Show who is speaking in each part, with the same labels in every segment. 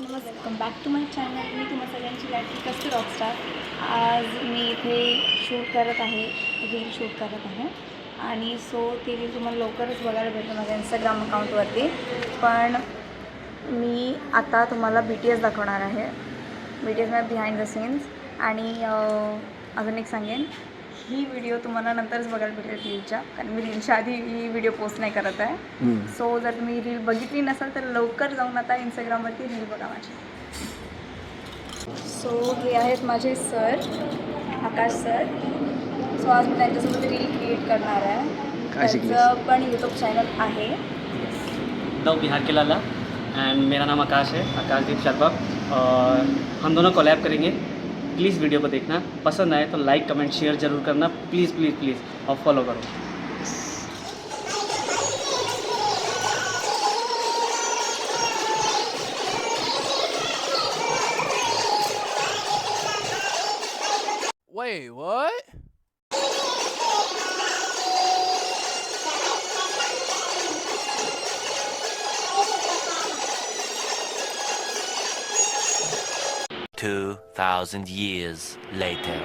Speaker 1: Welcome back to my channel. मी तुम्हा सगळ्यांची लाडकी कस्तुर रॉकस्टार. आज मी इथे शूट करत आहे, रील शूट करत आहे आणि ती रील तुम्हाला लवकरच बघायला भेटेल माझ्या इंस्टाग्राम अकाउंटवरती. पण मी आता तुम्हाला BTS दाखवणार आहे. BTS मध्ये बिहाइंड द सीन्स. आणि अजून एक सांगेन, ही व्हिडिओ तुम्हाला नंतरच बघायला भेटेल रीलच्या, कारण मी रीलच्या आधी ही व्हिडिओ पोस्ट नाही करत आहे. सो जर तुम्ही रील बघितली नसाल तर लवकर जाऊन आता इंस्टाग्रामवरती रील बघा माझी. सो हे आहेत माझे सर, आकाश सर. सो आज मी त्यांच्यासोबत रील क्रिएट करणार आहे. त्यांचं पण यूट्यूब चॅनल आहे.
Speaker 2: दो बिहार के लाला एंड मेरा नाम आकाश है, आकाशदीप शर्मा. और हम दोनों कोलैब करेंगे. प्लीज़ वीडियो को देखना, पसंद आए तो लाइक कमेंट शेयर ज़रूर करना, प्लीज़ प्लीज़ प्लीज़, और फॉलो करो.
Speaker 3: Wait, what?
Speaker 4: Two 2,000 years later.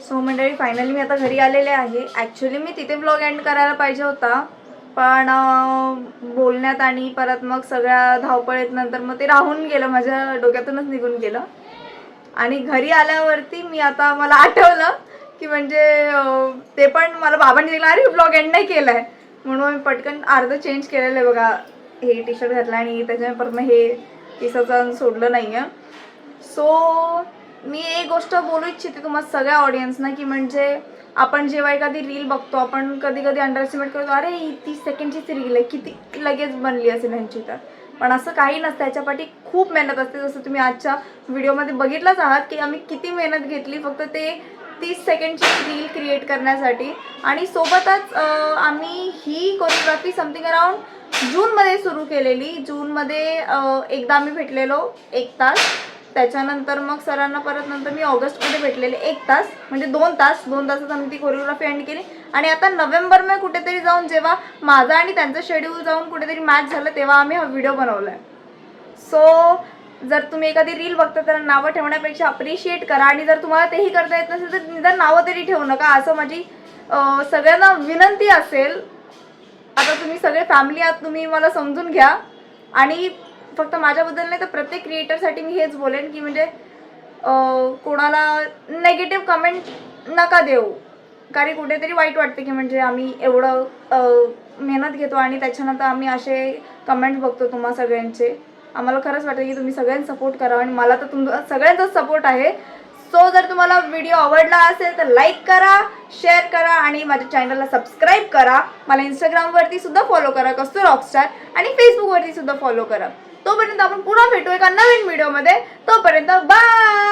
Speaker 1: So मंडळी, फायनली मी आता घरी आलेले आहे. ॲक्च्युली मी तिथे ब्लॉग एंड करायला पाहिजे होता, पण बोलण्यात आणि परत मग सगळ्या धावपळीत नंतर मग ते राहून गेलं, माझ्या डोक्यातूनच निघून गेलं. आणि घरी आल्यावरती मला आठवलं की म्हणजे ते पण मला बाबांनी दिलं, अरे ब्लॉग एंड नाही केला आहे, म्हणून मी पटकन अर्ध चेंज केलेलं आहे. बघा, हे टी शर्ट घातलं आणि त्याच्यानंतर मग हे केसाचं सोडलं नाही आहे. सो मी एक गोष्ट बोलू इच्छिते तुम्हाला सगळ्या ऑडियन्सना, की म्हणजे आपण जेव्हा एखादी रील बघतो, आपण कधी कधी अंडर एस्टिमेट करतो, अरे 30 सेकंडचीच रील आहे, किती लगेच बनली असेल ह्यांची. पण असं काही नसतं, याच्यापाठी खूप मेहनत असते. जसं तुम्ही आजच्या व्हिडिओमध्ये बघितलंच आहात की आम्ही किती मेहनत घेतली फक्त ते 30 सेकंडची रील क्रिएट करण्यासाठी. आणि सोबतच आम्ही ही कोरिओग्राफी समथिंग अराउंड जूनमध्ये सुरू केलेली. जूनमध्ये एकदा आम्ही भेटलेलो 1 तास, त्याच्यानंतर मग सरांना परत नंतर मी ऑगस्टमध्ये भेटलेले 1 तास, म्हणजे 2 तासात आम्ही ती कोरिओग्राफी एंड केली. आणि आता नोव्हेंबरमध्ये कुठेतरी जाऊन, जेव्हा माझा आणि त्यांचं शेड्यूल जाऊन कुठेतरी मॅच झालं, तेव्हा आम्ही हा व्हिडिओ बनवला आहे. सो जर तुम्ही एखादी रील बघता तर नावं ठेवण्यापेक्षा अप्रिशिएट करा. आणि जर तुम्हाला तेही करता येत नसेल तर निदान नावं तरी ठेवू नका, असं माझी सगळ्यांना विनंती असेल. आता तुम्ही सगळे फॅमिली आहात, तुम्ही मला समजून घ्या. आणि फक्त माझ्याबद्दल नाही तर प्रत्येक क्रिएटरसाठी मी हेच बोलेन की म्हणजे कोणाला नेगेटिव्ह कमेंट नका देऊ. कारण कुठेतरी वाईट वाटते की म्हणजे आम्ही एवढं मेहनत घेतो आणि त्याच्यानंतर आम्ही असे कमेंट्स बघतो तुम्हा सगळ्यांचे. आम्हाला खरंच वाटतं की तुम्ही सगळ्यांनी सपोर्ट करा आणि मला तर तुमचा सगळ्यांचाच सपोर्ट आहे. सो जर तुम्हाला व्हिडिओ आवडला असेल तर लाईक करा, शेअर करा आणि माझ्या चॅनलला सबस्क्राईब करा. मला इंस्टाग्रामवरती सुद्धा फॉलो करा कस्तुर रॉकस्टार आणि फेसबुकवरती सुद्धा फॉलो करा. तोपर्यंत आपण पुन्हा भेटू एका नवीन व्हिडिओमध्ये. तोपर्यंत बाय.